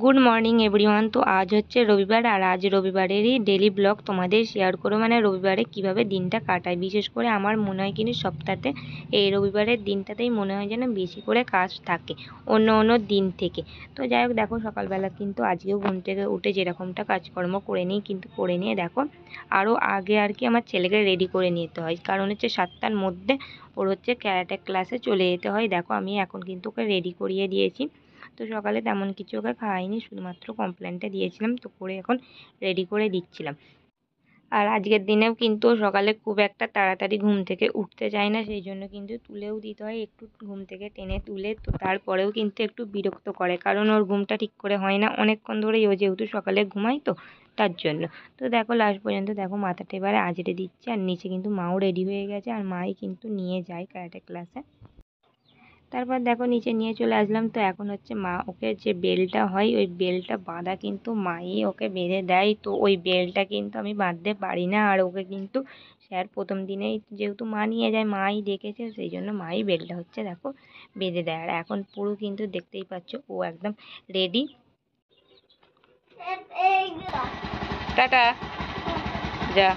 Good morning everyone. তো আজ হচ্ছে রবিবার, আর আজ রবিবারেরই ডেলি ব্লগ তোমাদের শেয়ার করো। মানে রবিবারে কিভাবে দিনটা কাটায়, বিশেষ করে আমার মনে হয় কিন্তু সপ্তাহে এই রবিবারের দিনটাতেই মনে হয় যেন বেশি করে কাজ থাকে অন্য অন্য দিন থেকে। তো যাই হোক, দেখো সকালবেলা কিন্তু আজকেও ঘুম থেকে উঠে যেরকমটা কাজকর্ম করে নিই, কিন্তু করে নিয়ে দেখো আরও আগে আর কি আমার ছেলেকে রেডি করে নিতে হয়, কারণ হচ্ছে 7টার মধ্যে ওর হচ্ছে ক্যারাটে ক্লাসে চলে যেতে হয়। দেখো আমি এখন কিন্তু ওকে রেডি করিয়ে দিয়েছি। তো সকালে তেমন কিছু ওকে খাওয়াইনি, শুধুমাত্র কমপ্লেনটা দিয়েছিলাম, তো করে এখন রেডি করে দিচ্ছিলাম। আর আজকের দিনেও কিন্তু সকালে খুব একটা তাড়াতাড়ি ঘুম থেকে উঠতে চায় না, সেই জন্য কিন্তু তুলেও দিতে হয়, একটু ঘুম থেকে টেনে তুলে। তো তারপরেও কিন্তু একটু বিরক্ত করে, কারণ ওর ঘুমটা ঠিক করে হয় না অনেকক্ষণ ধরেই, ও যেহেতু সকালে ঘুমায় তো তার জন্য। তো দেখো লাস্ট পর্যন্ত দেখো মাথাটা এবারে আজরে দিচ্ছে, আর নিচে কিন্তু মাও রেডি হয়ে গেছে, আর মাই কিন্তু নিয়ে যায় ক্যারাটে ক্লাসে। তারপর দেখো নিচে নিয়ে চলে আসলাম। তো এখন হচ্ছে মা ওকে যে বেলটা হয় ওই বেলটা বাঁধা কিন্তু মাই ওকে বেঁধে দেয়। তো ওই বেলটা কিন্তু আমি বাঁধতে পারি না, আর ওকে কিন্তু স্যার প্রথম দিনেই যেহেতু মা নিয়ে যায়, মাই দেখেছে, সেই জন্য মাই বেলটা হচ্ছে দেখো বেঁধে দেয়। আর এখন পুরো কিন্তু দেখতেই পাচ্ছ ও একদম রেডি। টাটা, যা।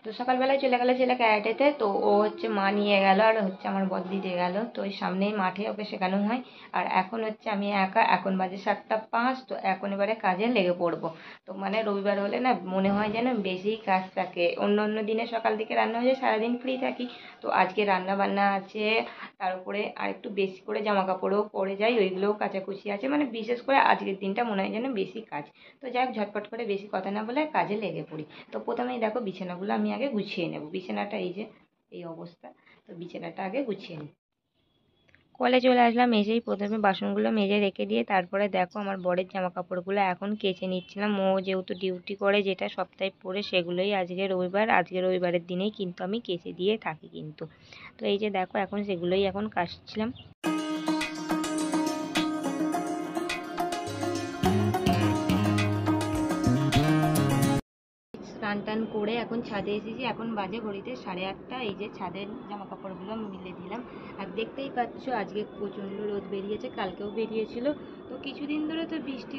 তো সকালবেলায় চলে গেলো ছেলে ক্যারাটেতে, তো ও হচ্ছে মা নিয়ে গেল, আর হচ্ছে আমার বদ্দি দিয়ে গেল। তো ওই সামনেই মাঠে ওকে শেখানো হয়। আর এখন হচ্ছে আমি একা, এখন বাজে 7টা 5। তো এখন এবারে কাজে লেগে পড়বো। তো মানে রবিবার হলে না মনে হয় যেন বেশি কাজ থাকে, অন্য অন্য দিনে সকাল থেকে রান্না হয়ে যায়, সারাদিন ফ্রি থাকি। তো আজকে রান্না বান্না আছে, তার উপরে আর একটু বেশি করে জামা কাপড়ও পরে যাই, ওইগুলোও কাচাকুচি আছে, মানে বিশেষ করে আজকের দিনটা মনে হয় যেন বেশি কাজ। তো যাই হোক, ঝটপট করে বেশি কথা না বলে কাজে লেগে পড়ি। তো প্রথমেই দেখো বিছানাগুলো আমি আগে গুছিয়ে নেব। বিছানাটা এই যে এই অবস্থা, তো বিছানাটা আগে গুছিয়ে নিই। কলে চলে আসলাম, এসেই প্রথমে বাসনগুলো মেজে রেখে দিয়ে তারপরে দেখো আমার বরের জামা কাপড়গুলো এখন কেচে নিচ্ছিলাম। ও যেহেতু ডিউটি করে, যেটা সপ্তাহে পরে, সেগুলোই আজকে রবিবার, আজকে রবিবারের দিনেই কিন্তু আমি কেচে দিয়ে থাকি কিন্তু। তো এই যে দেখো এখন সেগুলোই এখন কাচছিলাম। স্নান টান করে এখন ছাদে এসেছি, এখন বাজে ঘড়িতে 8:30। এই যে ছাদের জামা কাপড়গুলো মিলে দিলাম। আর দেখতেই পাচ্ছ আজকে প্রচণ্ড রোদ বেরিয়েছে, কালকেও বেরিয়েছিল। তো কিছুদিন ধরে তো বৃষ্টি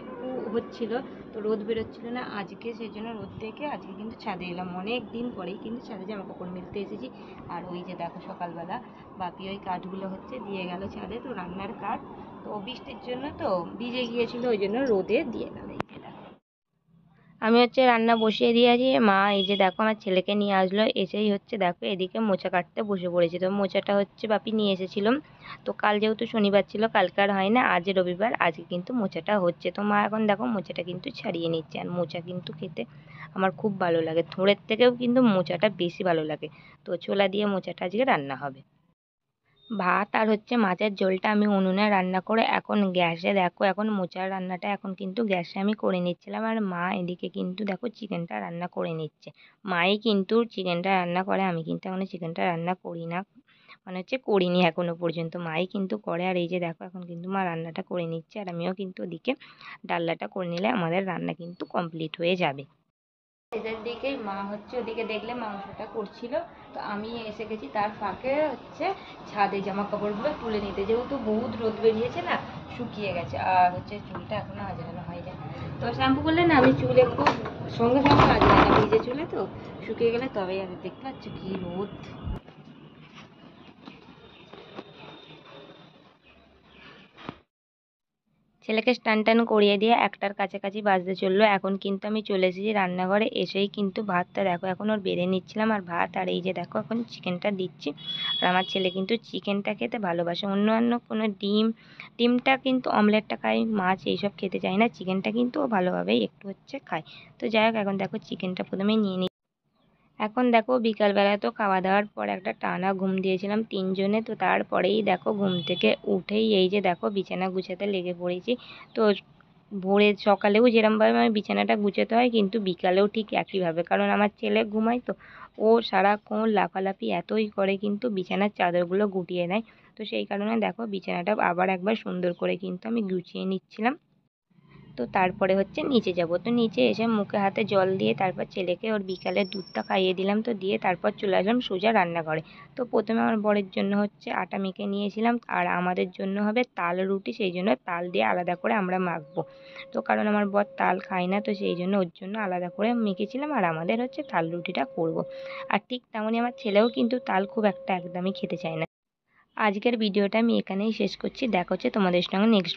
হচ্ছিল, তো রোদ বেরোচ্ছিল না। আজকে সেই জন্য রোদ থেকে আজকে কিন্তু ছাদে এলাম, অনেক দিন পরেই কিন্তু ছাদে জামা কাপড় মিলতে এসেছি। আর ওই যে দেখো সকালবেলা বাপি ওই কাঠগুলো হচ্ছে দিয়ে গেল ছাদে, তো রান্নার কাঠ। তো বৃষ্টির জন্য তো ভিজে গিয়েছিল, ওই জন্য রোদে দিয়ে গেল। আমি হচ্ছে রান্না বসিয়ে দিয়েছি। মা এই যে দেখো আমার ছেলেকে নিয়ে আসলো, এসেই হচ্ছে দেখো এদিকে মোচা কাটতে বসে পড়েছে। তো মোচাটা হচ্ছে বাপি নিয়ে এসেছিলাম। তো কাল যেহেতু শনিবার ছিল, কালকে আর হয় না, আজ রবিবার, আজকে কিন্তু মোচাটা হচ্ছে। তো মা এখন দেখো মোচাটা কিন্তু ছাড়িয়ে নিচ্ছে। আর মোচা কিন্তু খেতে আমার খুব ভালো লাগে, থোড়ের থেকেও কিন্তু মোচাটা বেশি ভালো লাগে। তো ছোলা দিয়ে মোচাটা আজকে রান্না হবে। ভাত আর হচ্ছে মাছের ঝোলটা আমি উনুনে রান্না করে এখন গ্যাসে দেখো এখন মোচার রান্নাটা এখন কিন্তু গ্যাসে আমি করে নিচ্ছিলাম। আর মা এদিকে কিন্তু দেখো চিকেনটা রান্না করে নিচ্ছে। মাই কিন্তু চিকেনটা রান্না করে, আমি কিন্তু এখনো চিকেনটা রান্না করি না, মানে হচ্ছে করিনি এখনো পর্যন্ত, মাই কিন্তু করে। আর এই যে দেখো এখন কিন্তু মা রান্নাটা করে নিচ্ছে, আর আমিও কিন্তু ওদিকে ডালনাটা করে নিলে আমাদের রান্না কিন্তু কমপ্লিট হয়ে যাবে। এদের দিকেই মা হচ্ছে ওদিকে দেখলে মাংসটা করছিল, তো আমি এসে গেছি তার ফাঁকে হচ্ছে ছাদে জামা কাপড়গুলো তুলে নিতে, যেহেতু বহুত রোদ বেরিয়েছে না, শুকিয়ে গেছে। আর হচ্ছে চুলটা এখনো আজরানো হয়নি, তো শ্যাম্পু করলে না আমি চুল একটু সঙ্গে সঙ্গে আজরাই না, ভিজে চুলে তো শুকিয়ে গেলে তবেই। আর দেখতে পাচ্ছ কি রোদ। ছেলেকে স্নান টান করিয়ে দিয়ে 1টার কাছাকাছি বাজতে চললো। এখন কিন্তু আমি চলে এসেছি রান্নাঘরে, এসেই কিন্তু ভাতটা দেখো এখন ওর বেড়ে নিচ্ছিলাম। আর ভাত, আর এই যে দেখো এখন চিকেনটা দিচ্ছি। আর আমার ছেলে কিন্তু চিকেনটা খেতে ভালোবাসে, অন্যান্য কোনো ডিমটা কিন্তু অমলেটটা খায়, মাছ এইসব খেতে চায় না, চিকেনটা কিন্তু ও ভালোভাবেই একটু হচ্ছে খায়। তো যাই হোক এখন দেখো চিকেনটা প্রথমে নিয়ে নিই। এখন দেখো বিকালবেলা তো খাওয়া দাওয়ার পর একটা টানা ঘুম দিয়েছিলাম তিনজনে। তো তারপরেই দেখো ঘুম থেকে উঠেই এই যে দেখো বিছানা গুছাতে লেগে পড়েছি। তো ভোরে সকালেও যেরমভাবে আমি বিছানাটা গুছাতে হয়, কিন্তু বিকালেও ঠিক একইভাবে, কারণ আমার ছেলে ঘুমায় তো ও সারাক্ষণ লাফালাফি এতই করে কিন্তু বিছানার চাদরগুলো গুটিয়ে নেয়। তো সেই কারণে দেখো বিছানাটা আবার একবার সুন্দর করে কিন্তু আমি গুছিয়ে নিচ্ছিলাম। তো তারপরে হচ্ছে নিচে যাব। তো নিচে এসে মুখে হাতে জল দিয়ে তারপর ছেলেকে ওর বিকালের দুধটা খাইয়ে দিলাম। তো দিয়ে তারপর চলে আসলাম সোজা রান্নাঘরে। তো প্রথমে আমার বরের জন্য হচ্ছে আটা মেখে নিয়েছিলাম, আর আমাদের জন্য হবে তাল রুটি, সেই জন্য তাল দিয়ে আলাদা করে আমরা মাখবো। তো কারণ আমার বর তাল খায় না, তো সেই জন্য ওর জন্য আলাদা করে মেখেছিলাম, আর আমাদের হচ্ছে তাল রুটিটা করব। আর ঠিক তেমনই আমার ছেলেও কিন্তু তাল খুব একটা একদমই খেতে চায় না। আজকের ভিডিওটা আমি এখানেই শেষ করছি। দেখা হচ্ছে তোমাদের সঙ্গে নেক্সট